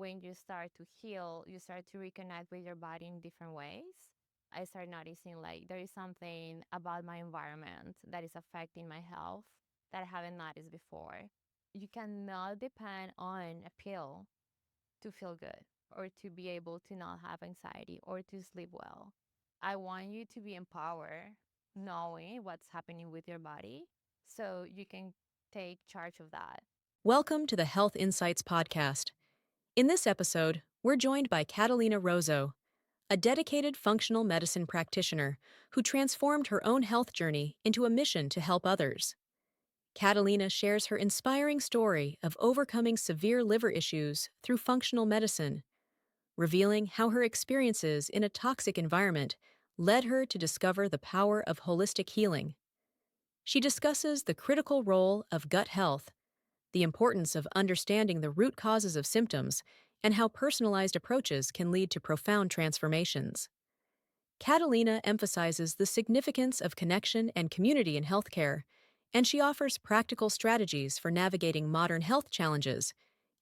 when you start to heal, you start to reconnect with your body in different ways. I start noticing like there is something about my environment that is affecting my health that I haven't noticed before. You cannot depend on a pill to feel good or to be able to not have anxiety or to sleep well. I want you to be empowered knowing what's happening with your body so you can take charge of that. Welcome to the Health Insights Podcast. In this episode, we're joined by Catalina Rozo, a dedicated functional medicine practitioner who transformed her own health journey into a mission to help others. Catalina shares her inspiring story of overcoming severe liver issues through functional medicine, revealing how her experiences in a toxic environment led her to discover the power of holistic healing. She discusses the critical role of gut health, the importance of understanding the root causes of symptoms, and how personalized approaches can lead to profound transformations. Catalina emphasizes the significance of connection and community in healthcare, and she offers practical strategies for navigating modern health challenges,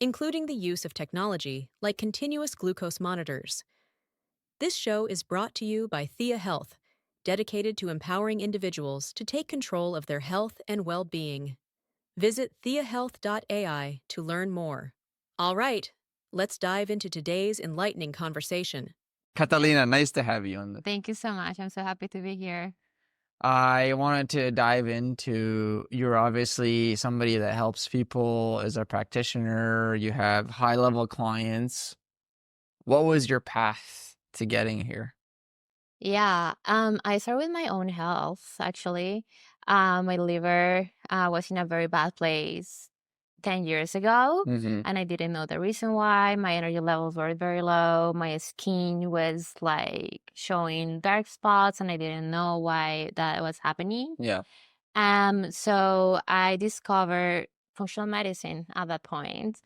including the use of technology like continuous glucose monitors. This show is brought to you by Thea Health, dedicated to empowering individuals to take control of their health and well-being. Visit theahealth.ai to learn more. All right, let's dive into today's enlightening conversation. Catalina, nice to have you on this. Thank you so much. I'm so happy to be here. I wanted to dive into, you're obviously somebody that helps people as a practitioner. You have high-level clients. What was your path to getting here? Yeah, I started with my own health actually. My liver was in a very bad place 10 years ago, Mm-hmm. and I didn't know the reason why. My energy levels were very low. My skin was like showing dark spots, and I didn't know why that was happening. Yeah. So I discovered functional medicine at that point.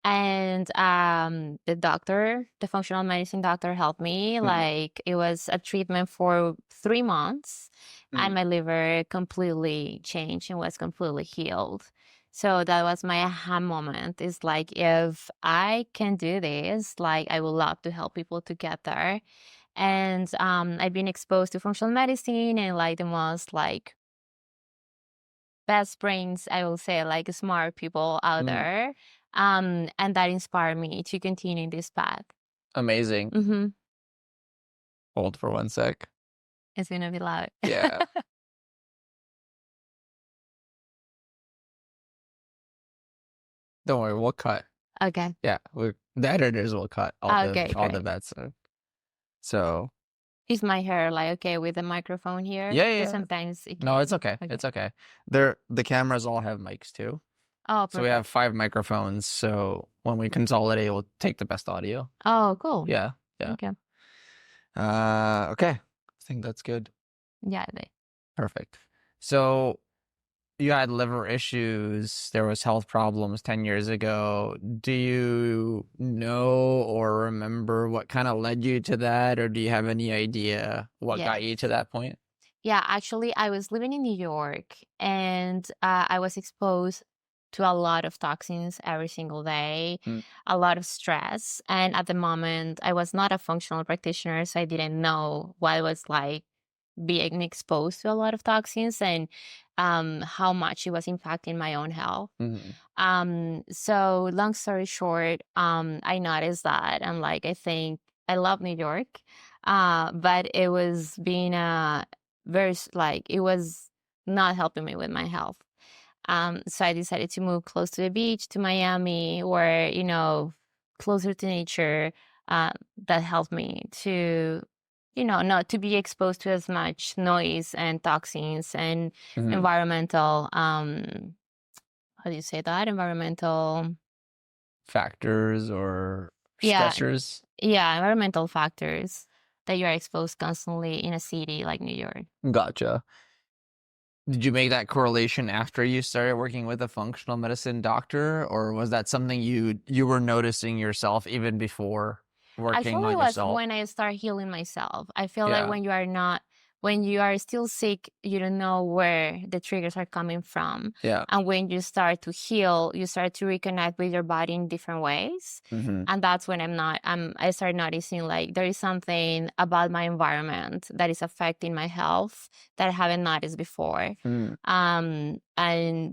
And the functional medicine doctor helped me. Like it was a treatment for 3 months, and my liver completely changed and was completely healed. So that was my aha moment. It's like if I can do this, like I would love to help people to get there. And I've been exposed to functional medicine and like the most like best brains, I will say, like smart people out there. And that inspired me to continue this path. Amazing. Mm-hmm. Hold for 1 sec. It's gonna be loud. Yeah. Don't worry, we'll cut. Okay. Yeah, the editors will cut all Okay, the great. bad stuff. So Is my hair like okay with the microphone here? yeah. Because sometimes No, it's okay. Okay. It's okay. The cameras all have mics too. Oh, So we perfect. have 5 microphones. So when we consolidate, we'll take the best audio. Oh, cool. Yeah. Okay. Okay. I think that's good. Yeah. Perfect. So you had liver issues. There was health problems 10 years ago. Do you know or remember what kind of led you to that? Or do you have any idea what got you to that point? Yeah, actually, I was living in New York and I was exposed to a lot of toxins every single day, a lot of stress. And at the moment, I was not a functional practitioner, so I didn't know what it was like being exposed to a lot of toxins and how much it was impacting my own health. So long story short, I noticed that I'm like, I think I love New York, but it was being it was not helping me with my health. So I decided to move close to the beach, to Miami, where, closer to nature, that helped me to, not to be exposed to as much noise and toxins and environmental, how do you say that? Environmental factors or Yeah. stressors? Yeah, environmental factors that you are exposed constantly in a city like New York. Gotcha. Did you make that correlation after you started working with a functional medicine doctor, or was that something you were noticing yourself even before working Actually, on it was yourself? when I start healing myself. I feel like when you are not when you are still sick, you don't know where the triggers are coming from. Yeah. And when you start to heal, you start to reconnect with your body in different ways. And that's when I start noticing like there is something about my environment that is affecting my health that I haven't noticed before. And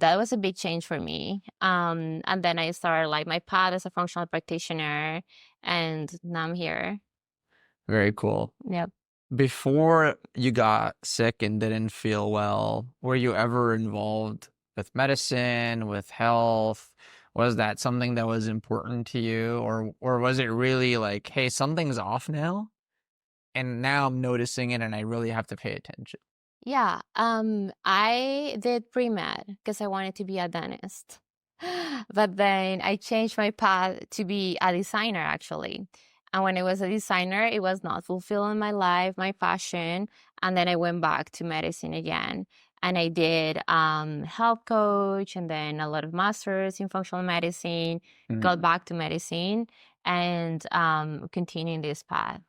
that was a big change for me. And then I started like my path as a functional practitioner, and now I'm here. Very cool. Yep. Before you got sick and didn't feel well, were you ever involved with medicine, with health? Was that something that was important to you, or was it really like, hey, something's off now, and now I'm noticing it, and I really have to pay attention? Yeah. I did pre-med because I wanted to be a dentist. But then I changed my path to be a designer, actually. And when I was a designer, it was not fulfilling my life, my passion. And then I went back to medicine again. And I did health coach and then a lot of masters in functional medicine, got back to medicine, and continuing this path.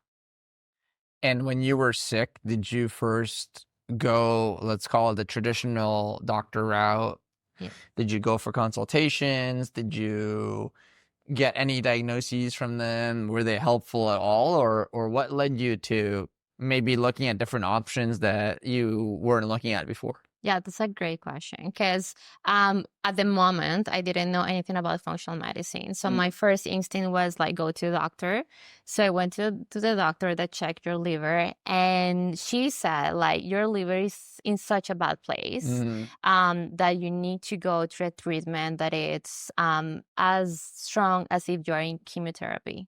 And when you were sick, did you first go, let's call it the traditional doctor route? Yeah. Did you go for consultations? Did you get any diagnoses from them? Were they helpful at all? Or what led you to maybe looking at different options that you weren't looking at before? Yeah, that's a great question because at the moment I didn't know anything about functional medicine. So my first instinct was like go to the doctor. So I went to the doctor that checked your liver, and she said like your liver is in such a bad place that you need to go through a treatment that it's as strong as if you're in chemotherapy.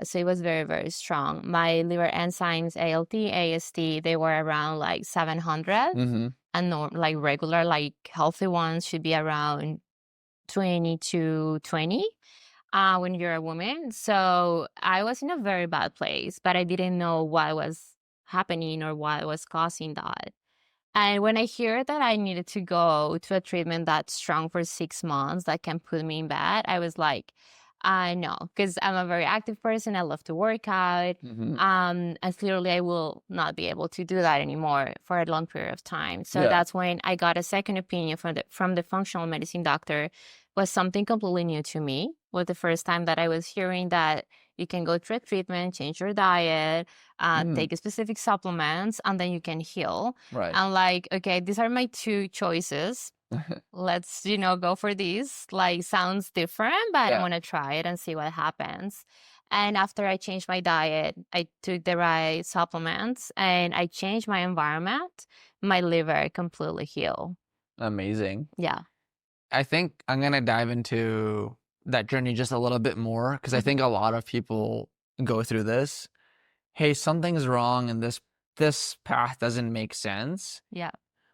So it was very, very strong. My liver enzymes, ALT, AST, they were around like 700. And like regular, like healthy ones should be around 20 to 20 when you're a woman. So I was in a very bad place, but I didn't know what was happening or what was causing that. And when I hear that I needed to go to a treatment that's strong for 6 months that can put me in bed, I was like, I know, because I'm a very active person. I love to work out. And clearly I will not be able to do that anymore for a long period of time. So that's when I got a second opinion from the functional medicine doctor. Was something completely new to me. Was the first time that I was hearing that you can go through a treatment, change your diet, take specific supplements, and then you can heal. Right. I'm like, okay, these are my two choices. Let's, go for these. Like, sounds different, but I'm going to try it and see what happens. And after I changed my diet, I took the right supplements and I changed my environment, my liver completely healed. Amazing. Yeah. I think I'm going to dive into that journey just a little bit more because I think a lot of people go through this. Hey, something's wrong and this path doesn't make sense. Yeah.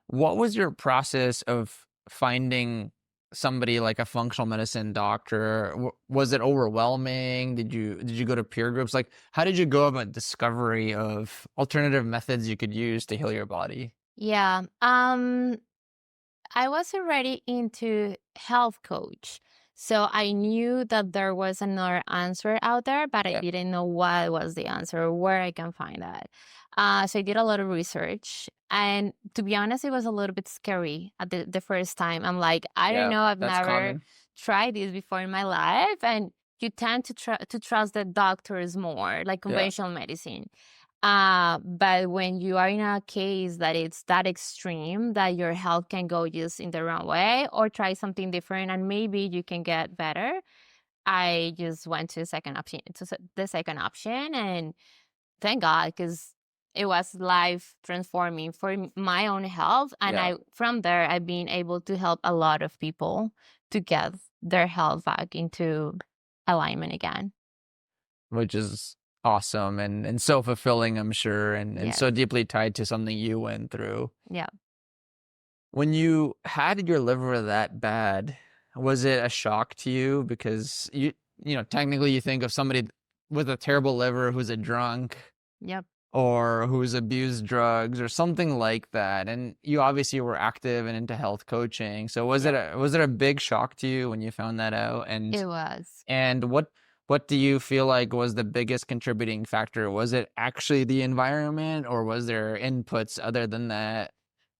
What was your process of finding somebody like a functional medicine doctor? Was it overwhelming? Did you go to peer groups? Like, how did you go about discovery of alternative methods you could use to heal your body? Yeah. I was already into health coach. So I knew that there was another answer out there, but I didn't know what was the answer or where I can find that. So I did a lot of research. And to be honest, it was a little bit scary at the first time. I'm like, I don't know. I've never tried this before in my life. And you tend to trust the doctors more, like conventional medicine. But when you are in a case that it's that extreme that your health can go just in the wrong way or try something different and maybe you can get better, I just went to the second option, and thank God, because it was life transforming for my own health. And from there, I've been able to help a lot of people to get their health back into alignment again. Which is awesome and so fulfilling, I'm sure, and so deeply tied to something you went through. Yeah. When you had your liver that bad, was it a shock to you? Because technically you think of somebody with a terrible liver who's a drunk. Yep. Or who's abused drugs or something like that. And you obviously were active and into health coaching. So was it a big shock to you when you found that out? And it was. And What do you feel like was the biggest contributing factor? Was it actually the environment, or was there inputs other than that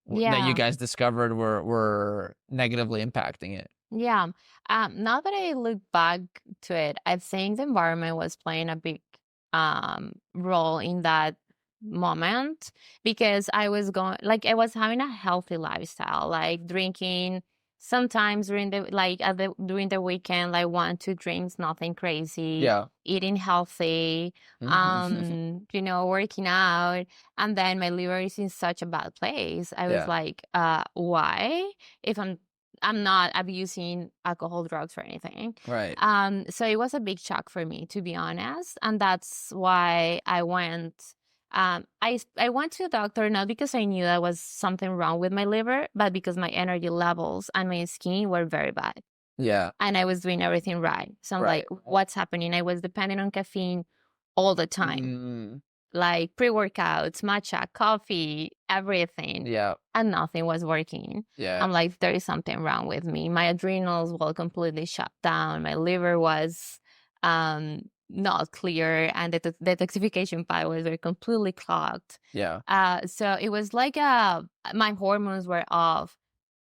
that you Yeah. guys discovered were negatively impacting it? Yeah. Now that I look back to it, I think the environment was playing a big role in that moment, because I was going, like, I was having a healthy lifestyle, like drinking sometimes during the, like, during the weekend, like 1, 2 drinks, nothing crazy, Yeah. eating healthy, Mhm. working out. And then my liver is in such a bad place. I was Yeah. like, why? If I'm not abusing alcohol, drugs, or anything. Right. So it was a big shock for me, to be honest, and that's why I went. I went to the doctor not because I knew there was something wrong with my liver, but because my energy levels and my skin were very bad, Yeah. and I was doing everything right. So I'm like, Right. what's happening? I was depending on caffeine all the time, Mm, like pre-workouts, matcha, coffee, everything, yeah. and nothing was working. Yeah. I'm like, there is something wrong with me. My adrenals were completely shut down. My liver was not clear, and the detoxification pathways were completely clogged. Yeah. So it was like my hormones were off.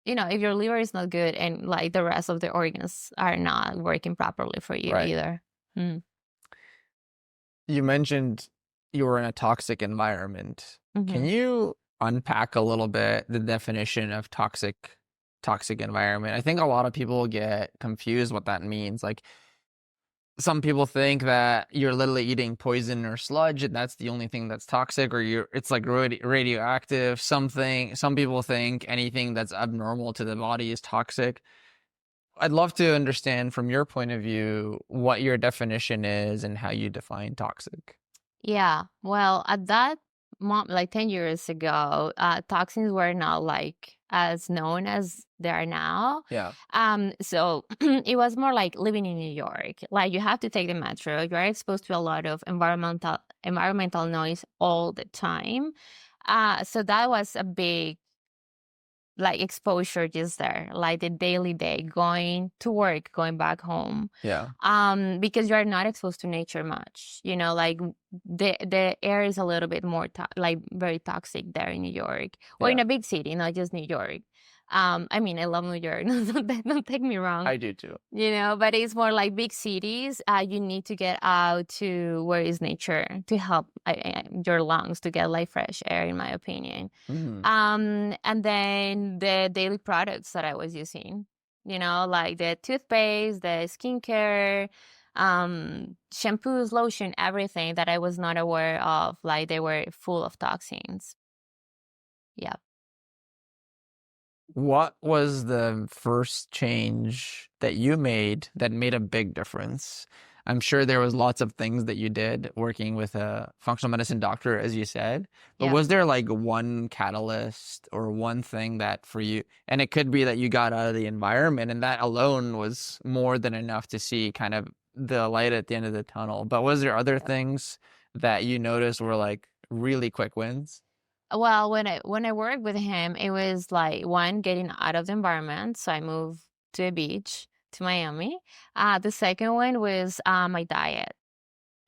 If your liver is not good, and like the rest of the organs are not working properly for you Right. either. Mm. You mentioned you were in a toxic environment. Can Hmm. you unpack a little bit the definition of toxic environment? I think a lot of people get confused what that means. Like, some people think that you're literally eating poison or sludge and that's the only thing that's toxic, or it's like radioactive something. Some people think anything that's abnormal to the body is toxic. I'd love to understand from your point of view what your definition is and how you define toxic. Yeah. Well, at that like 10 years ago, toxins were not like as known as they are now. Yeah. So it was more like living in New York. Like, you have to take the metro. You are exposed to a lot of environmental noise all the time. So that was a big, like, exposure just there, like the daily day, going to work, going back home, Yeah. because you're not exposed to nature much, like the air is a little bit more like very toxic there in New York, or in Yeah. a big city, not just New York. I mean, I love New York. Don't take me wrong. I do too. But it's more like big cities. You need to get out to where is nature to help your lungs to get like fresh air, in my opinion. Mhm. And then the daily products that I was using, like the toothpaste, the skincare, shampoos, lotion, everything that I was not aware of, like they were full of toxins. Yeah. What was the first change that you made that made a big difference? I'm sure there was lots of things that you did working with a functional medicine doctor, as you said, but Yeah. was there like one catalyst or one thing that for you, and it could be that you got out of the environment and that alone was more than enough to see kind of the light at the end of the tunnel. But was there other things that you noticed were like really quick wins? Well, when I worked with him, it was like, one, getting out of the environment. So I moved to a beach, to Miami. The second one was my diet.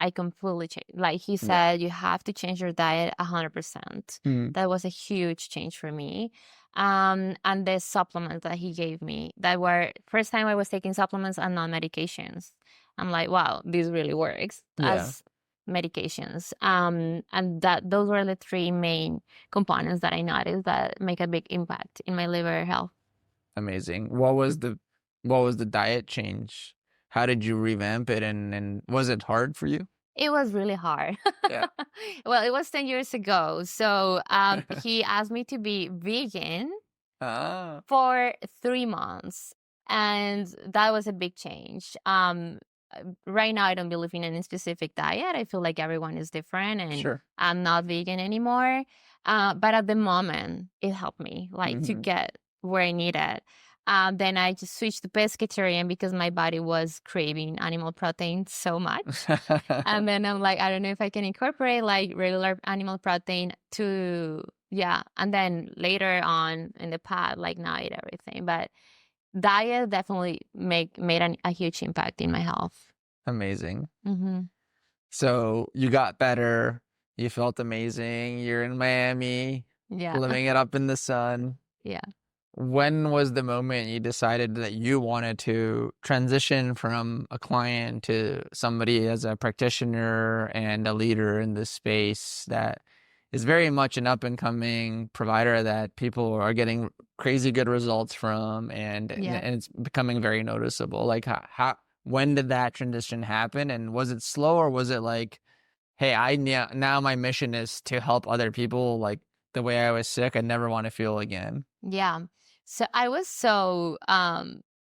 I completely changed. Like he Yeah. said, you have to change your diet 100%. Mm. That was a huge change for me. And the supplements that he gave me, that were first time I was taking supplements and non medications. I'm like, wow, this really works Yeah. as medications. And that those were the three main components that I noticed that make a big impact in my liver health. Amazing. What was the diet change? How did you revamp it, and was it hard for you? It was really hard. Yeah. Well, it was 10 years ago. So he asked me to be vegan Ah, for 3 months. And that was a big change. Right now, I don't believe in any specific diet. I feel like everyone is different, and sure. I'm not vegan anymore. But at the moment, it helped me like to Mhm. get where I needed. Then I just switched to pescatarian because my body was craving animal protein so much. And then I'm like, I don't know if I can incorporate like regular animal protein to, yeah. And then later on in the path, like now I eat everything. But diet definitely made a huge impact in my health. Amazing. Mm-hmm. So you got better. You felt amazing. You're in Miami, Yeah. living it up in the sun. Yeah. When was the moment you decided that you wanted to transition from a client to somebody as a practitioner and a leader in this space that is very much an up and coming provider that people are getting crazy good results from, and Yeah. it's becoming very noticeable? Like how when did that transition happen, and was it slow, or was it like, hey, now my mission is to help other people like the way I was sick, I never want to feel again? Yeah. So I was so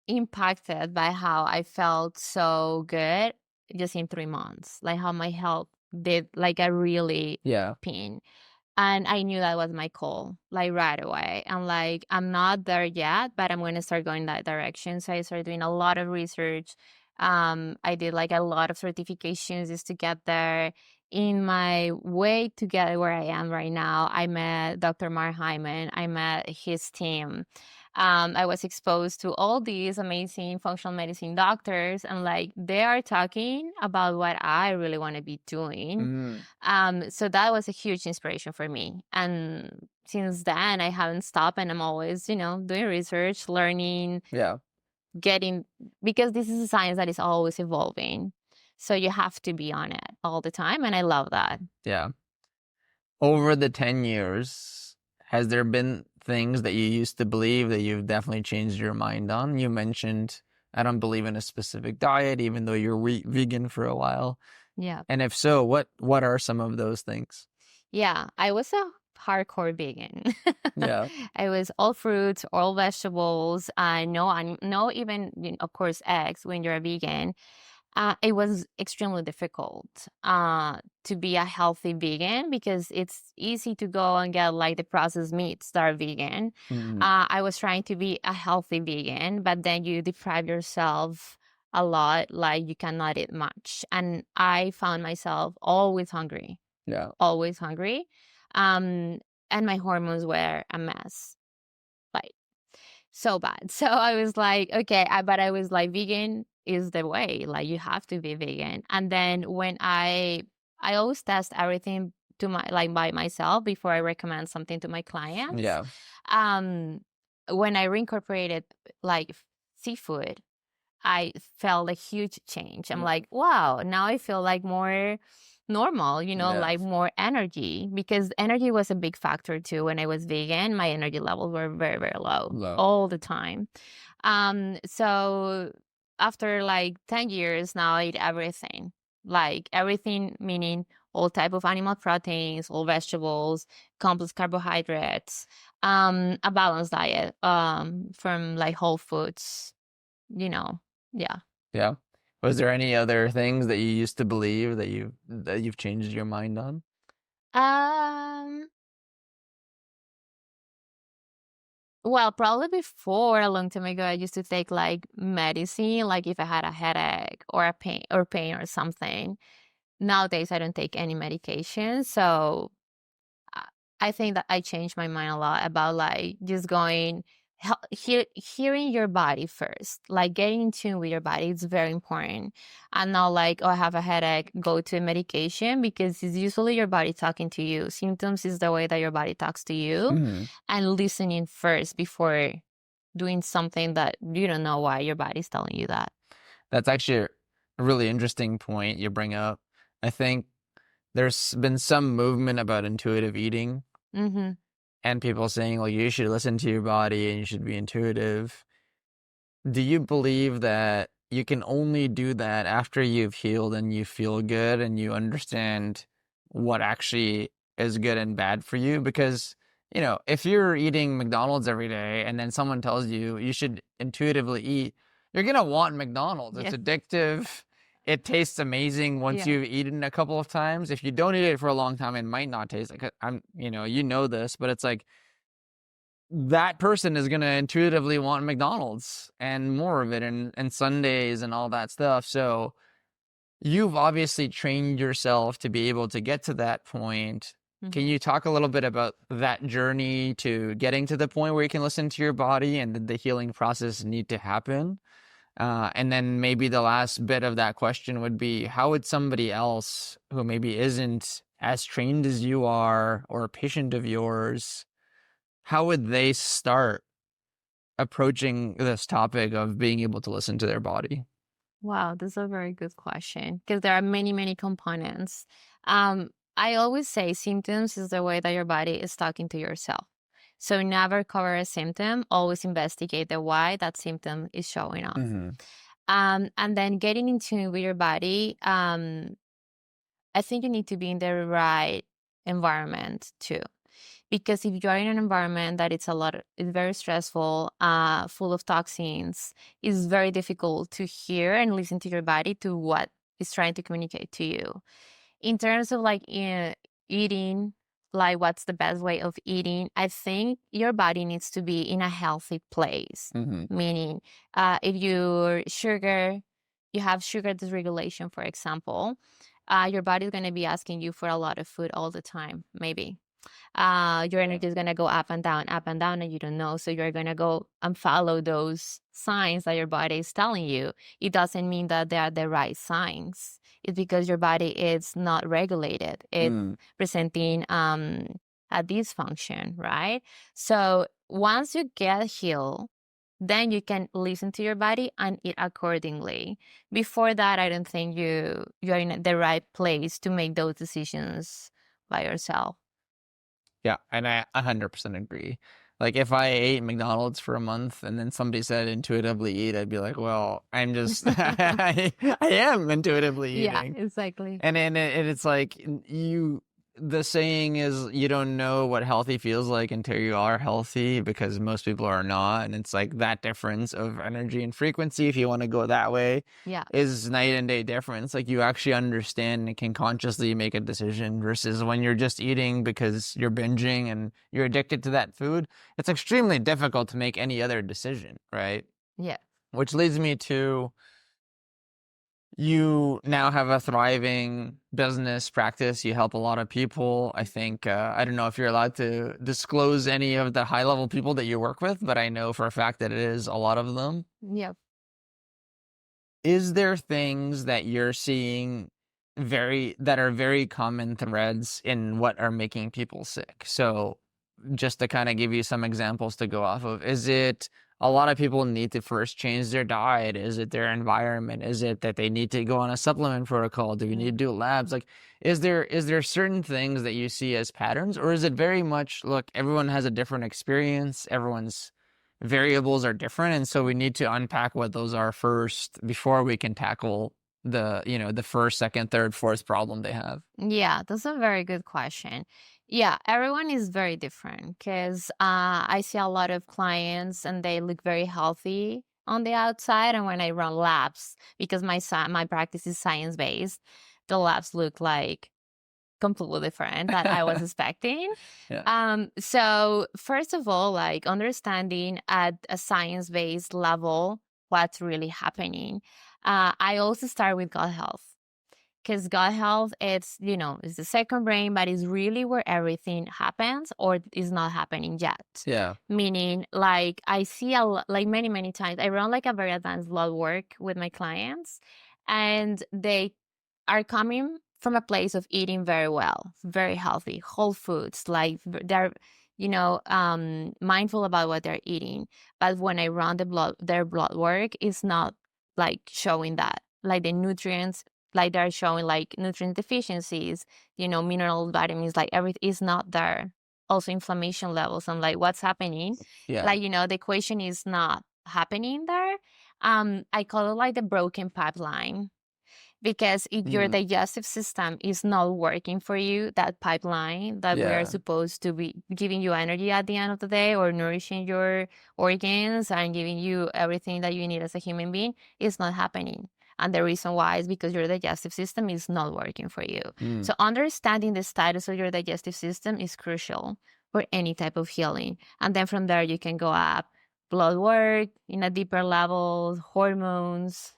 impacted by how I felt so good just in 3 months, like how my health did like a really Yeah. pin. And I knew that was my call, like right away. And like, I'm not there yet, but I'm going to start going that direction. So I started doing a lot of research. I did like a lot of certifications just to get there. In my way to get where I am right now, I met Dr. Mark Hyman. I met his team. I was exposed to all these amazing functional medicine doctors, and like they are talking about what I really want to be doing. Mm, So that was a huge inspiration for me. And since then, I haven't stopped, and I'm always, doing research, learning, yeah. getting, because this is a science that is always evolving. So you have to be on it all the time. And I love that. Yeah. Over the 10 years, has there been things that you used to believe that you've definitely changed your mind on? You mentioned, I don't believe in a specific diet, even though you're vegan for a while. Yeah. And if so, what are some of those things? Yeah. I was a hardcore vegan. Yeah. I was all fruits, all vegetables, no even, of course, eggs when you're a vegan. It was extremely difficult to be a healthy vegan because it's easy to go and get like the processed meats that are vegan. Mm, I was trying to be a healthy vegan, but then you deprive yourself a lot, like you cannot eat much. And I found myself always hungry, yeah. always hungry. Um, and my hormones were a mess. Like so bad. So I was like, okay, but I was like, vegan is the way. Like you have to be vegan. And then when I always test everything to my like by myself before I recommend something to my clients. Yeah. Um, when I reincorporated like seafood, I felt a huge change. I'm Mm, like, wow, now I feel like more normal, yeah. like more energy, because energy was a big factor too. When I was vegan, my energy levels were very, very low Low. all the time. So after like 10 years now, I eat everything, like everything, meaning all type of animal proteins, all vegetables, complex carbohydrates, a balanced diet, from like whole foods, you know. Yeah. Yeah. Was there any other things that you used to believe that you've changed your mind on? Um, well, probably before a long time ago, I used to take like medicine, like if I had a headache or a pain or something. Nowadays, I don't take any medication. So I I think that I changed my mind a lot about like just going, hearing your body first, like getting in tune with your body. It's very important. And not like, oh, I have a headache, go to a medication, because it's usually your body talking to you. Symptoms is the way that your body talks to you, Mm, and listening first before doing something that you don't know why your body's telling you that. that's actually a really interesting point you bring up. I think there's been some movement about intuitive eating Mm-hmm. and people saying, like, you should listen to your body and you should be intuitive. Do you believe that you can only do that after you've healed and you feel good and you understand what actually is good and bad for you? Because, if you're eating McDonald's every day and then someone tells you you should intuitively eat, you're going to want McDonald's. It's Yes. addictive. It tastes amazing once Yeah. you've eaten a couple of times. If you don't eat it for a long time, it might not taste like this, but it's like that person is going to intuitively want McDonald's and more of it, and Sundays and all that stuff. So you've obviously trained yourself to be able to get to that point. Can Mm-hmm. you talk a little bit about that journey to getting to the point where you can listen to your body, and did the healing process need to happen? And then maybe the last bit of that question would be, how would somebody else who maybe isn't as trained as you are or a patient of yours, how would they start approaching this topic of being able to listen to their body? Wow, that's a very good question because there are many, many components. I always say symptoms is the way that your body is talking to yourself. So never cover a symptom, always investigate the why that symptom is showing up. Mm-hmm. And then getting in tune with your body, I think you need to be in the right environment too. Because if you're in an environment that it's very stressful, full of toxins, it's very difficult to hear and listen to your body to what it's trying to communicate to you. In terms of like eating, like what's the best way of eating, I think your body needs to be in a healthy place. Mm-hmm. Meaning, if you have sugar dysregulation, for example, your body is going to be asking you for a lot of food all the time, maybe your energy is going to go up and down, and you don't know. So you're going to go and follow those signs that your body is telling you. It doesn't mean that they are the right signs. It's because your body is not regulated. It's presenting a dysfunction, right? So once you get healed, then you can listen to your body and eat accordingly. Before that, I don't think you're in the right place to make those decisions by yourself. Yeah, and I 100% agree. Like if I ate McDonald's for a month and then somebody said intuitively eat, I'd be like, well, I'm just I am intuitively Yeah, eating. exactly. And it's like the saying is you don't know what healthy feels like until you are healthy, because most people are not. And it's like that difference of energy and frequency, if you want to go that way, Yeah. is night and day difference. Like you actually understand and can consciously make a decision versus when you're just eating because you're binging and you're addicted to that food. It's extremely difficult to make any other decision, right? Yeah. Which leads me to, you now have a thriving business practice. You help a lot of people. I think, I don't know if you're allowed to disclose any of the high level people that you work with, but I know for a fact that it is a lot of them. Yeah. Is there things that you're seeing that are very common threads in what are making people sick? So just to kind of give you some examples to go off of, is it a lot of people need to first change their diet? Is it their environment? Is it that they need to go on a supplement protocol? Do we need to do labs? Like, is there certain things that you see as patterns, or is it very much, look, everyone has a different experience, everyone's variables are different, and so we need to unpack what those are first before we can tackle the first, second, third, fourth problem they have? Yeah, that's a very good question. Yeah, everyone is very different because I see a lot of clients and they look very healthy on the outside. And when I run labs, because my practice is science based, the labs look like completely different that I was expecting. Yeah. So first of all, like understanding at a science-based level what's really happening. I also start with gut health because gut health, it's the second brain, but it's really where everything happens or is not happening yet. Yeah. Meaning, like I see like many, many times, I run like a very advanced blood work with my clients, and they are coming from a place of eating very well, very healthy, whole foods, like they're, mindful about what they're eating. But when I run their blood work, it's not like showing that, like the nutrients, like they're showing like nutrient deficiencies, minerals, vitamins, like everything is not there. Also inflammation levels. I'm like, what's happening? Yeah. Like, the equation is not happening there. I call it like the broken pipeline. Because if your digestive system is not working for you, that pipeline that we are Yeah. supposed to be giving you energy at the end of the day or nourishing your organs and giving you everything that you need as a human being is not happening. And the reason why is because your digestive system is not working for you. So understanding the status of your digestive system is crucial for any type of healing. And then from there, you can go up blood work in a deeper level, hormones,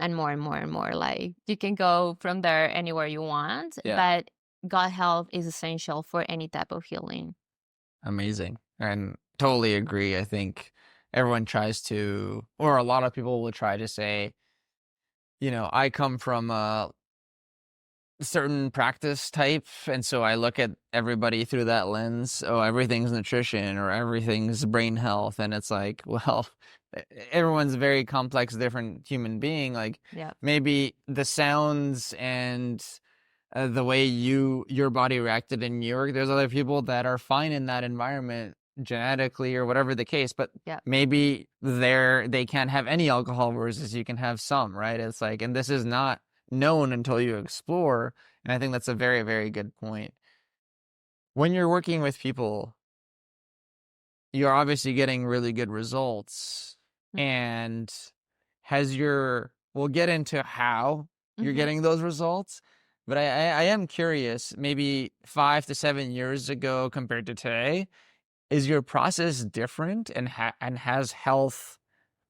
and more and more and more. Like you can go from there anywhere you want, Yeah. but gut health is essential for any type of healing. Amazing. And totally agree. I think everyone tries to, or a lot of people will try to say, I come from a certain practice type, and so I look at everybody through that lens. Oh, everything's nutrition or everything's brain health, and it's like, well, everyone's a very complex, different human being. Like Yeah. maybe the sounds and the way your body reacted in New York, there's other people that are fine in that environment genetically or whatever the case, but Yeah. maybe they can't have any alcohol versus you can have some, right? It's like, and this is not known until you explore, and I think that's a very, very good point. When you're working with people, you're obviously getting really good results, and we'll get into how you're Mm-hmm. getting those results, but I am curious, maybe 5 to 7 years ago compared to today, is your process different, and has health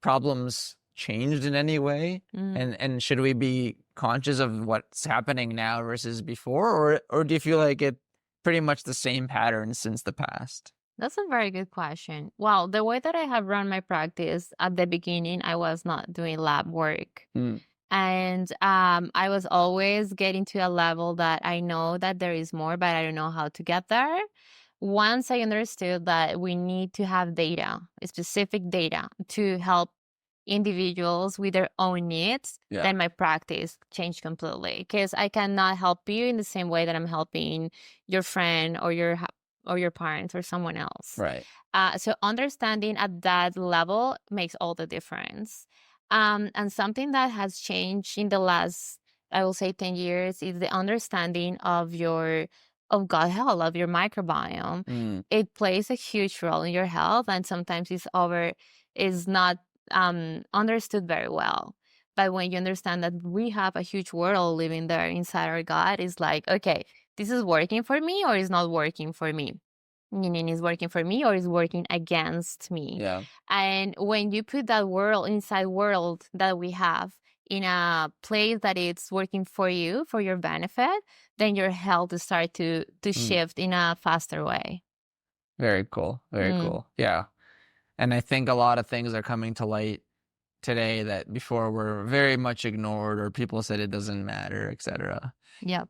problems changed in any way? Mm. And should we be conscious of what's happening now versus before, or do you feel like it pretty much the same pattern since the past? That's a very good question. Well, the way that I have run my practice at the beginning, I was not doing lab work. Mm. And I was always getting to a level that I know that there is more, but I don't know how to get there. Once I understood that we need to have data, specific data, to help individuals with their own needs, Yeah. then my practice changed completely. Because I cannot help you in the same way that I'm helping your friend or your parents or someone else. Right. So understanding at that level makes all the difference. And something that has changed in the last, I will say, 10 years is the understanding of gut health, of your microbiome. Mm. It plays a huge role in your health, and sometimes is not understood very well. But when you understand that we have a huge world living there inside our gut, it's like, okay, this is working for me or is not working for me. Meaning is working for me or is working against me. Yeah. And when you put that world that we have in a place that it's working for you, for your benefit, then your health will start to shift in a faster way. Very cool. Very Mm. cool. Yeah. And I think a lot of things are coming to light today that before were very much ignored, or people said it doesn't matter, etc. Yep.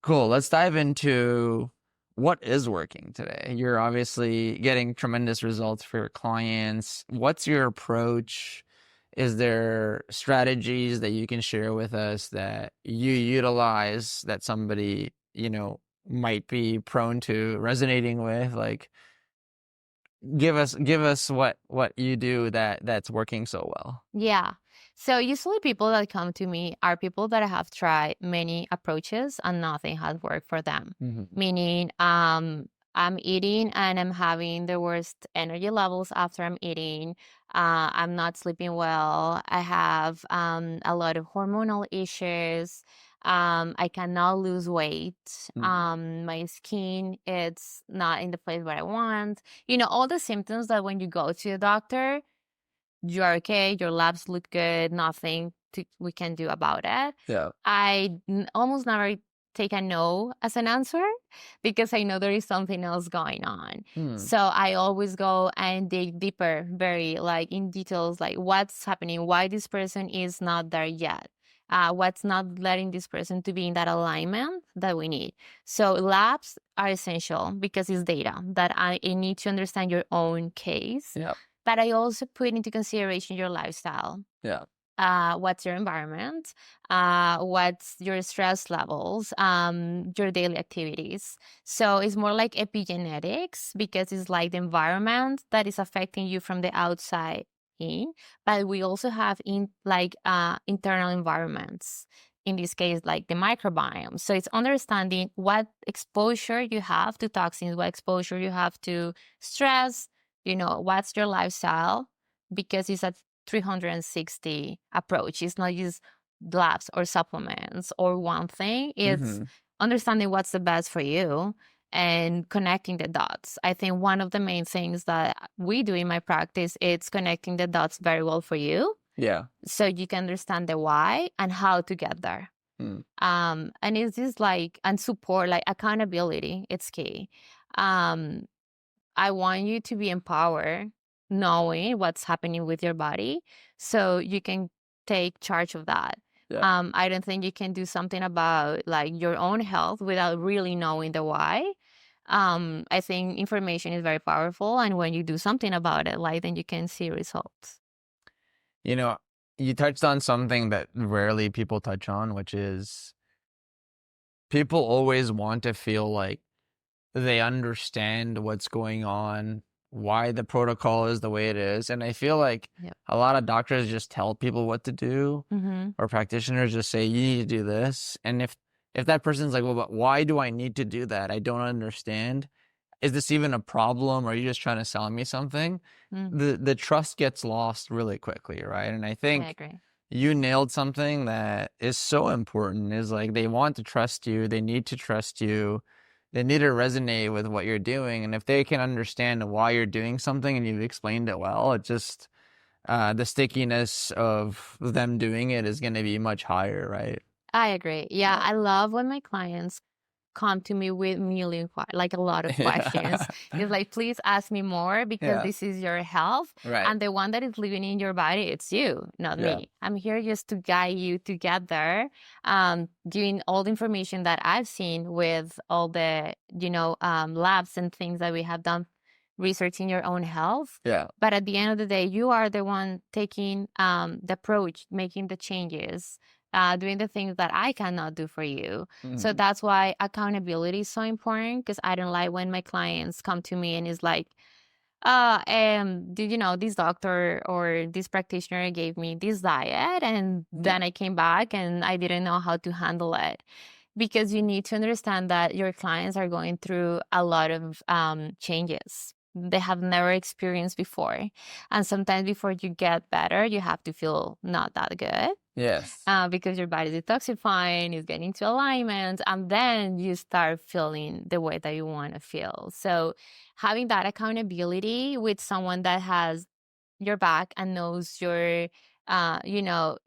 Cool. Let's dive into what is working today. You're obviously getting tremendous results for your clients. What's your approach? Is there strategies that you can share with us that you utilize that somebody, might be prone to resonating with? Like, give us what you do that's working so well. Yeah. So usually people that come to me are people that have tried many approaches and nothing has worked for them. Mm-hmm. Meaning, I'm eating and I'm having the worst energy levels after I'm eating. I'm not sleeping well. I have a lot of hormonal issues. I cannot lose weight. My skin, it's not in the place where I want. All the symptoms that when you go to a doctor, you are okay, your labs look good, nothing we can do about it. Yeah. Almost never take a no as an answer because I know there is something else going on. So I always go and dig deeper, very like in details, like what's happening, why this person is not there yet. What's not letting this person to be in that alignment that we need. So labs are essential because it's data that I need to understand your own case. Yeah. But I also put into consideration your lifestyle. Yeah. What's your environment? What's your stress levels? Your daily activities. So it's more like epigenetics because it's like the environment that is affecting you from the outside in. But we also have internal environments. In this case, like the microbiome. So it's understanding what exposure you have to toxins, what exposure you have to stress, what's your lifestyle, because it's a 360 approach. It's not just labs or supplements or one thing. It's understanding what's the best for you and connecting the dots. I think one of the main things that we do in my practice is connecting the dots very well for you. Yeah. So you can understand the why and how to get there. And it's just and support, like accountability, it's key. I want you to be empowered knowing what's happening with your body so you can take charge of that. Yeah. I don't think you can do something about like your own health without really knowing the why. I think information is very powerful, and when you do something about it, like then you can see results. You know, you touched on something that rarely people touch on, which is people always want to feel like they understand what's going on, why the protocol is the way it is. And I feel like Yep. a lot of doctors just tell people what to do, Mm-hmm. or practitioners just say, you need to do this. And if that person's like, well, but why do I need to do that? I don't understand. Is this even a problem? Or are you just trying to sell me something? Mm, The trust gets lost really quickly, right? And I I think agree. you nailed something that is so important, is like they want to trust you, they need to trust you, they need to resonate with what you're doing. And if they can understand why you're doing something and you've explained it well, it just the stickiness of them doing it is going to be much higher, right? I agree. Yeah, Yeah. I love when my clients come to me with like a lot of questions. Yeah. It's like, please ask me more because Yeah. this is your health. Right. And the one that is living in your body, it's you, not Yeah. me. I'm here just to guide you to get there, giving all the information that I've seen with all the, labs and things that we have done researching your own health. Yeah. But at the end of the day, you are the one taking the approach, making the changes, doing the things that I cannot do for you. So Mhm. that's why accountability is so important, because I don't like when my clients come to me and is like, did you know this doctor or this practitioner gave me this diet and then I came back and I didn't know how to handle it. Because you need to understand that your clients are going through a lot of changes they have never experienced before. And sometimes before you get better, you have to feel not that good, Yes. because your body is detoxifying, is getting into alignment, and then you start feeling the way that you want to feel. So having that accountability with someone that has your back and knows your,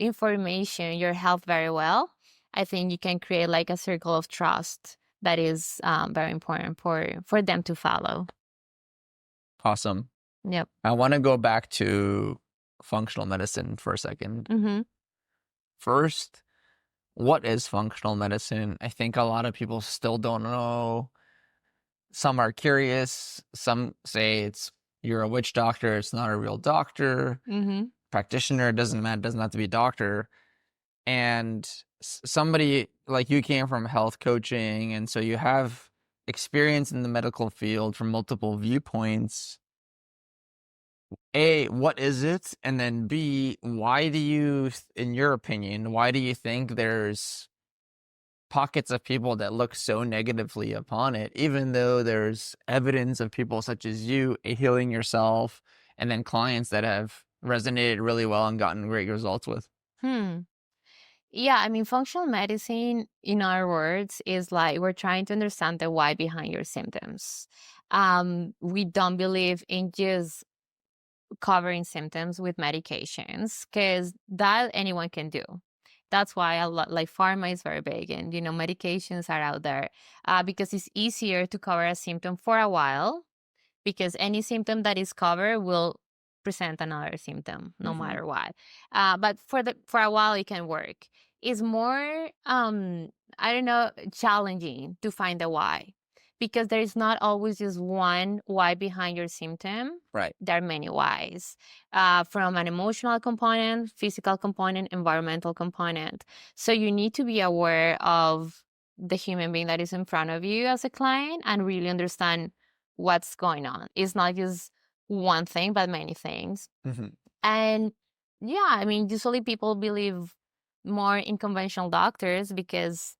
information, your health very well, I think you can create like a circle of trust that is very important for them to follow. Awesome. Yep. I want to go back to functional medicine for a second. Mm-hmm. First, what is functional medicine? I think a lot of people still don't know. Some are curious. Some say you're a witch doctor. It's not a real doctor. Mm-hmm. Practitioner doesn't matter. Doesn't have to be a doctor. And somebody like you came from health coaching, and so you have experience in the medical field from multiple viewpoints. A, what is it? And then B, why do you, in your opinion, why do you think there's pockets of people that look so negatively upon it, even though there's evidence of people such as you healing yourself, and then clients that have resonated really well and gotten great results with? Hmm. Yeah, I mean, functional medicine, in our words, is like we're trying to understand the why behind your symptoms. We don't believe in just covering symptoms with medications, because that anyone can do. That's why a lot like pharma is very big, and medications are out there, because it's easier to cover a symptom for a while, because any symptom that is covered will present another symptom no Mm-hmm. matter what. But for a while it can work. It's more I don't know, challenging to find the why, because there is not always just one why behind your symptom. Right. There are many whys, from an emotional component, physical component, environmental component. So you need to be aware of the human being that is in front of you as a client and really understand what's going on. It's not just one thing, but many things. Mm-hmm. And yeah, I mean, usually people believe more in conventional doctors because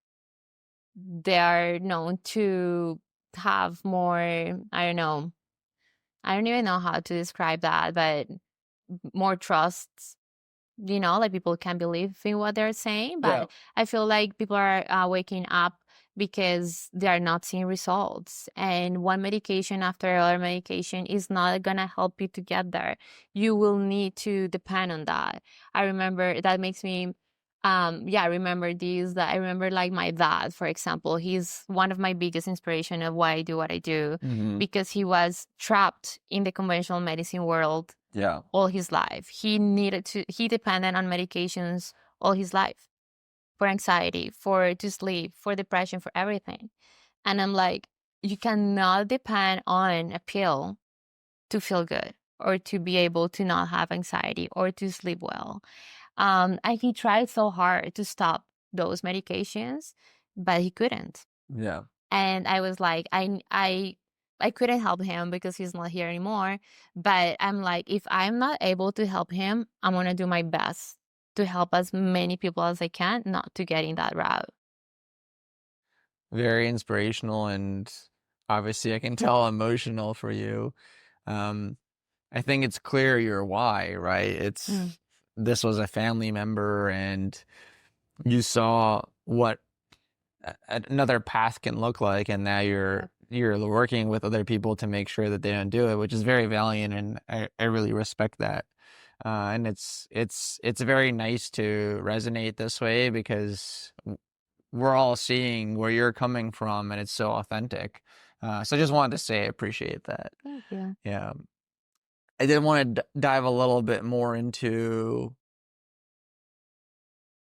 they are known to have more, I don't know, I don't even know how to describe that, but more trust, like people can believe in what they're saying. Yeah. But I feel like people are waking up because they are not seeing results. And one medication after another medication is not going to help you to get there. You will need to depend on that. I remember that makes me Yeah, I remember these. That I remember, like my dad, for example. He's one of my biggest inspiration of why I do what I do, because he was trapped in the conventional medicine world Yeah. all his life. He depended on medications all his life for anxiety, for to sleep, for depression, for everything. And I'm like, you cannot depend on a pill to feel good or to be able to not have anxiety or to sleep well. And he tried so hard to stop those medications, but he couldn't. Yeah. And I was like, I couldn't help him because he's not here anymore. But I'm like, if I'm not able to help him, I'm gonna do my best to help as many people as I can not to get in that route. Very inspirational, and obviously I can tell emotional for you. I think it's clear your why, right? This was a family member, and you saw what another path can look like, and now you're working with other people to make sure that they don't do it, which is very valiant, and I really respect that. And it's very nice to resonate this way, because we're all seeing where you're coming from, and it's so authentic. So I just wanted to say I appreciate that. Thank you. Yeah. I did want to dive a little bit more into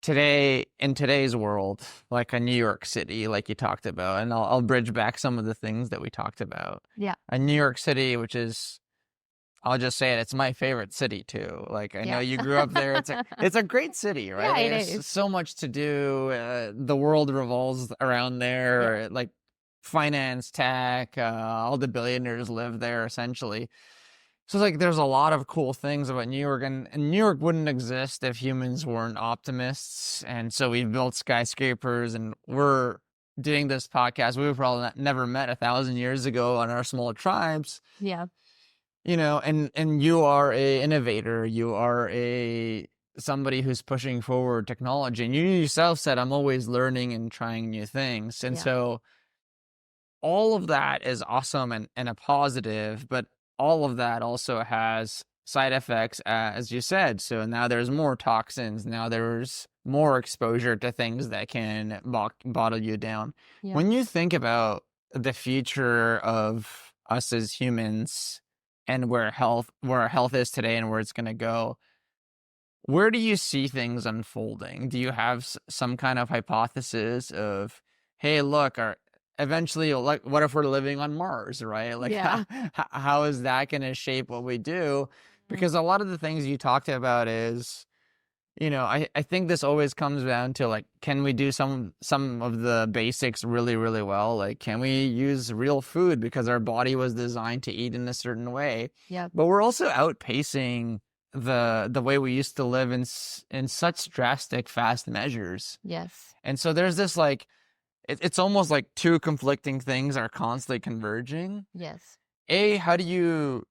in today's world, like a New York City, like you talked about, and I'll bridge back some of the things that we talked about. Yeah. A New York City, which is, I'll just say it, it's my favorite city too. Like, I know Yeah. you grew up there. It's a great city, right? Yeah, it There's is. so much to do. The world revolves around there. Yeah. Like finance, tech, all the billionaires live there essentially. So it's like there's a lot of cool things about New York, and New York wouldn't exist if humans weren't optimists. And so we've built skyscrapers, and we're doing this podcast. We were probably never met 1,000 years ago on our small tribes. Yeah. And you are a innovator. You are somebody who's pushing forward technology. And you yourself said, I'm always learning and trying new things. And Yeah. so all of that is awesome and a positive, but all of that also has side effects, as you said. So now there's more toxins. Now there's more exposure to things that can bottle you down. Yeah. When you think about the future of us as humans and where our health is today and where it's going to go, where do you see things unfolding? Do you have some kind of hypothesis of, hey, look, eventually, like, what if we're living on Mars, right? Like, Yeah. how is that going to shape what we do? Because a lot of the things you talked about is, I think this always comes down to, like, can we do some of the basics really, really well? Like, can we use real food because our body was designed to eat in a certain way? Yeah. But we're also outpacing the way we used to live in such drastic, fast measures. Yes. And so there's this, like, it's almost like two conflicting things are constantly converging. Yes. How do you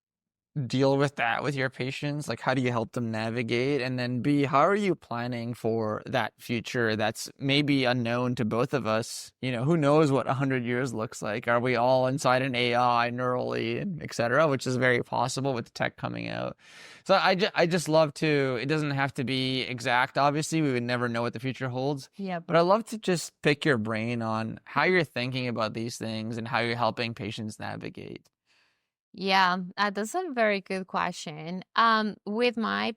deal with that with your patients? Like, how do you help them navigate? And then B, how are you planning for that future that's maybe unknown to both of us? Who knows what 100 years looks like? Are we all inside an AI neurally, and et cetera, which is very possible with tech coming out. So I just love to, it doesn't have to be exact. Obviously, we would never know what the future holds. Yeah. But I love to just pick your brain on how you're thinking about these things and how you're helping patients navigate. Yeah, that's a very good question. With my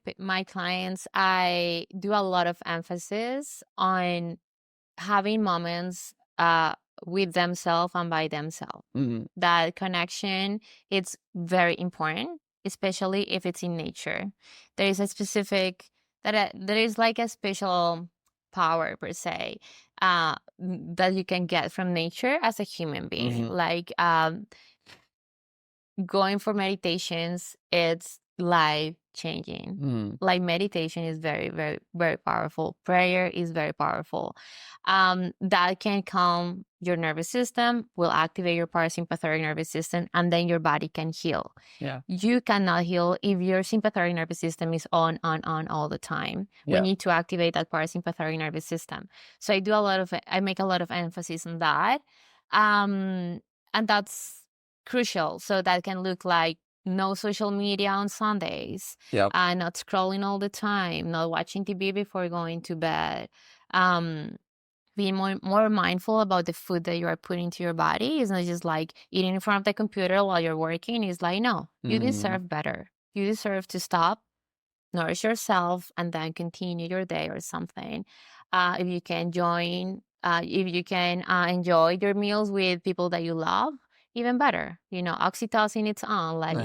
clients, I do a lot of emphasis on having moments with themselves and by themselves. That connection, it's very important, especially if it's in nature. There is a specific there is like a special power per se that you can get from nature as a human being. Like going for meditations, it's life changing. Like meditation is very, very, very powerful. Prayer is very powerful. That can calm your nervous system, will activate your parasympathetic nervous system, and then your body can heal. Yeah. You cannot heal if your sympathetic nervous system is on all the time. We need to activate that parasympathetic nervous system. So I make a lot of emphasis on that. And that's crucial. So that can look like no social media on Sundays, Yep. not scrolling all the time, not watching TV before going to bed. Um, being more mindful about the food that you are putting into your body. It's not just like eating in front of the computer while you're working. It's like, no, you deserve better. You deserve to stop, nourish yourself, and then continue your day or something. If you can enjoy your meals with people that you love, even better. Oxytocin, it's on, like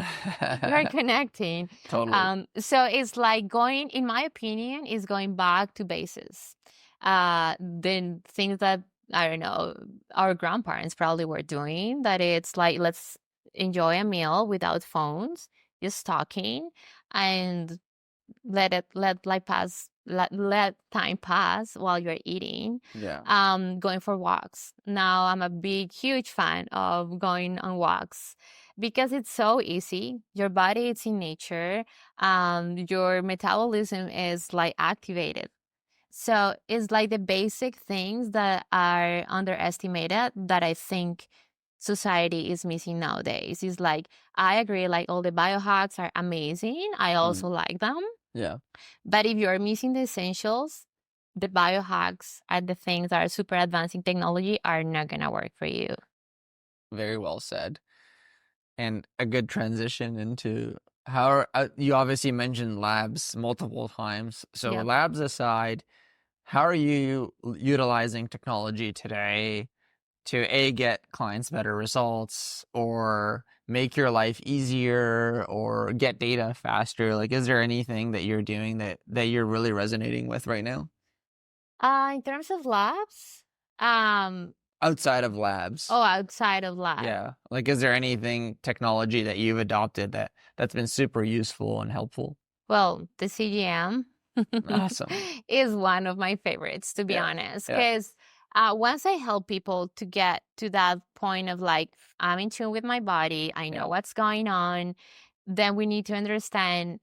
you're connecting. Totally. So it's like going, in my opinion, is going back to basis. Then things that, I don't know, our grandparents probably were doing, that it's like, let's enjoy a meal without phones, just talking, and let time pass while you're eating. Yeah. Going for walks. Now I'm a huge fan of going on walks because it's so easy. Your body is in nature. Your metabolism is like activated. So it's like the basic things that are underestimated that I think society is missing nowadays. It's like, I agree, like all the biohacks are amazing. I also like them. Yeah. But if you're missing the essentials, the biohacks and the things that are super advanced in technology are not going to work for you. Very well said. And a good transition into how you obviously mentioned labs multiple times. So Yep. labs aside, how are you utilizing technology today to get clients better results or make your life easier or get data faster? Like, is there anything that you're doing that you're really resonating with right now? In terms of labs, Outside of labs. outside of labs. Yeah. Like, is there anything technology that you've adopted that's been super useful and helpful? Well, the CGM Awesome. is one of my favorites, to be Yeah. honest, Yeah. because once I help people to get to that point of like, I'm in tune with my body, I know Yeah. what's going on, then we need to understand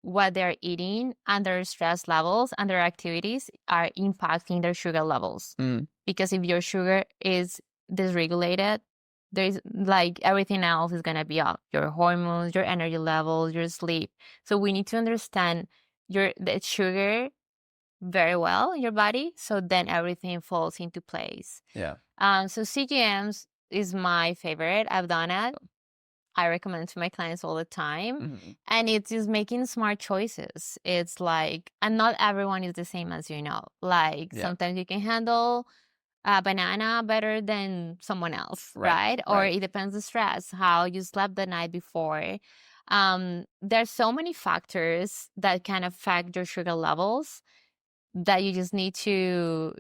what they're eating and their stress levels and their activities are impacting their sugar levels. Because if your sugar is dysregulated, there's like everything else is going to be up. Your hormones, your energy levels, your sleep. So we need to understand the sugar very well in your body, so then everything falls into place. Yeah. So CGMs is my favorite. I've done it. I recommend to my clients all the time. And it's just making smart choices. It's like, and not everyone is the same, as you know. Like sometimes you can handle a banana better than someone else, right? Or it depends on stress, how you slept the night before. There's so many factors that can affect your sugar levels that you just need to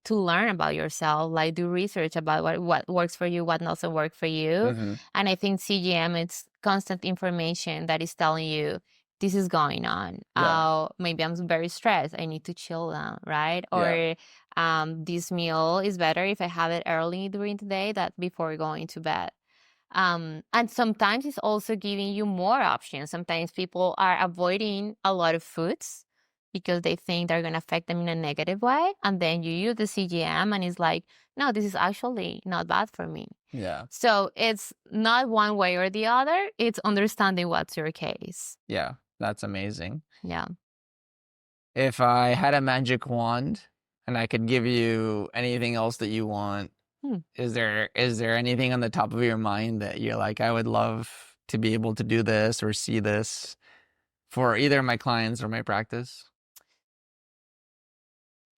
learn about yourself, like do research about what works for you, what doesn't work for you. And I think CGM, it's constant information that is telling you this is going on. Maybe I'm very stressed, I need to chill down, right? Or this meal is better if I have it early during the day that before going to bed. And sometimes it's also giving you more options. Sometimes people are avoiding a lot of foods because they think they're going to affect them in a negative way. And then you use the CGM and it's like, no, this is actually not bad for me. Yeah. So it's not one way or the other. It's understanding what's your case. Yeah. That's amazing. Yeah. If I had a magic wand and I could give you anything else that you want, is there anything on the top of your mind that you're like, I would love to be able to do this or see this for either my clients or my practice?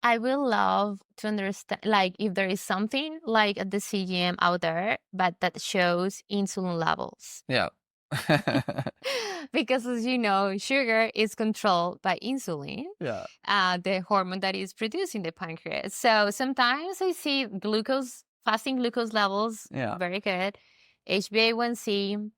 I will love to understand, like, if there is something like the CGM out there, but that shows insulin levels. Yeah. Because, as you know, sugar is controlled by insulin, the hormone that is produced in the pancreas. So sometimes I see fasting glucose levels, very good. HbA1c,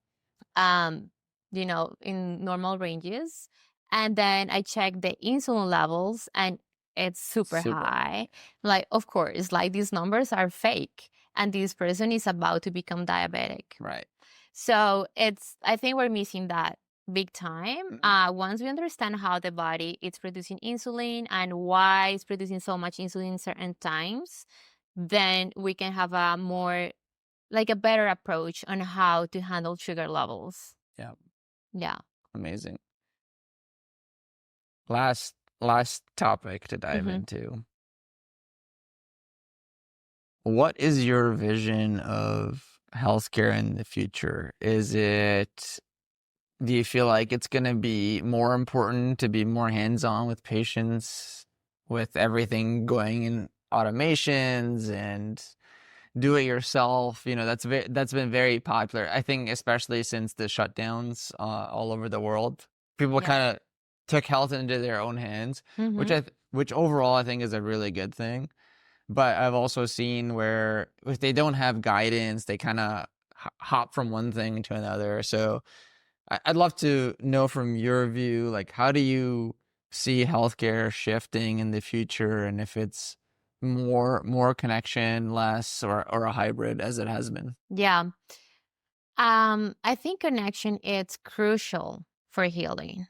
in normal ranges. And then I check the insulin levels and it's super high. Like, of course, like these numbers are fake and this person is about to become diabetic. Right. So I think we're missing that big time. Once we understand how the body is producing insulin and why it's producing so much insulin certain times, then we can have a more like a better approach on how to handle sugar levels. Yeah. Yeah. Amazing. Last topic to dive Mhm. into. What is your vision of healthcare in the future? Do you feel like it's going to be more important to be more hands-on with patients, with everything going in automations and do it yourself? You know, that's been very popular. I think especially since the shutdowns all over the world, people Yeah. kind of took health into their own hands, Mhm. which overall I think is a really good thing. But I've also seen where if they don't have guidance, they kind of hop from one thing to another. So I'd love to know from your view, like, how do you see healthcare shifting in the future, and if it's more connection, less, or a hybrid as it has been? Yeah. I think connection is crucial for healing.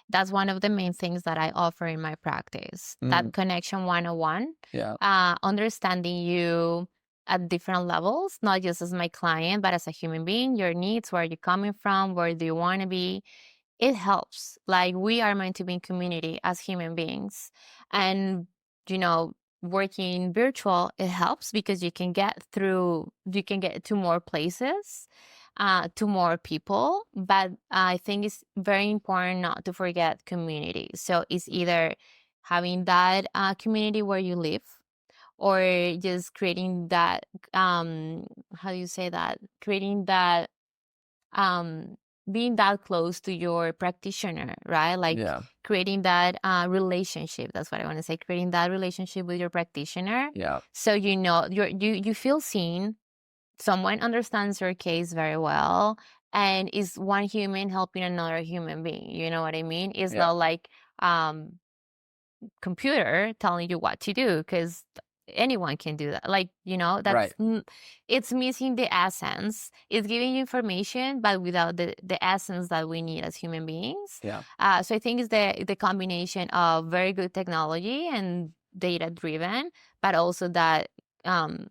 That's one of the main things that I offer in my practice. Mm, That connection 101, yeah, understanding you at different levels, not just as my client, but as a human being, your needs, where you're coming from, where do you want to be. It helps. Like, we are meant to be in community as human beings. And, you know, working virtual, it helps because you can get to more places, to more people. But I think it's very important not to forget community. So it's either having that community where you live, or just creating that, how do you say that? Creating that, um being that close to your practitioner, right? Like, yeah, creating that relationship. That's what I want to say. Creating that relationship with your practitioner, yeah, so you feel seen. Someone understands your case very well, and is one human helping another human being. You know what I mean? It's yeah, not like um computer telling you what to do, because anyone can do that. Like, right, it's missing the essence. It's giving you information, but without the essence that we need as human beings. yeah, So I think it's the combination of very good technology and data driven, but also that, um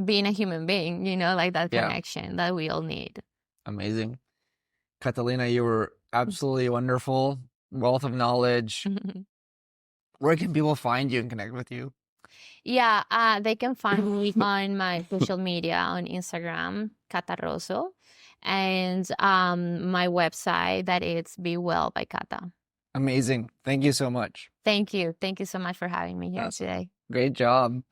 being a human being, like that yeah. connection that we all need. Amazing. Catalina, you were absolutely wonderful. Wealth of knowledge. Where can people find you and connect with you? Yeah, they can find me on my social media on Instagram, Cata Rozo, and my website, that is Be Well by Cata. Amazing. Thank you so much. Thank you. Thank you so much for having me here Awesome. today. Great job.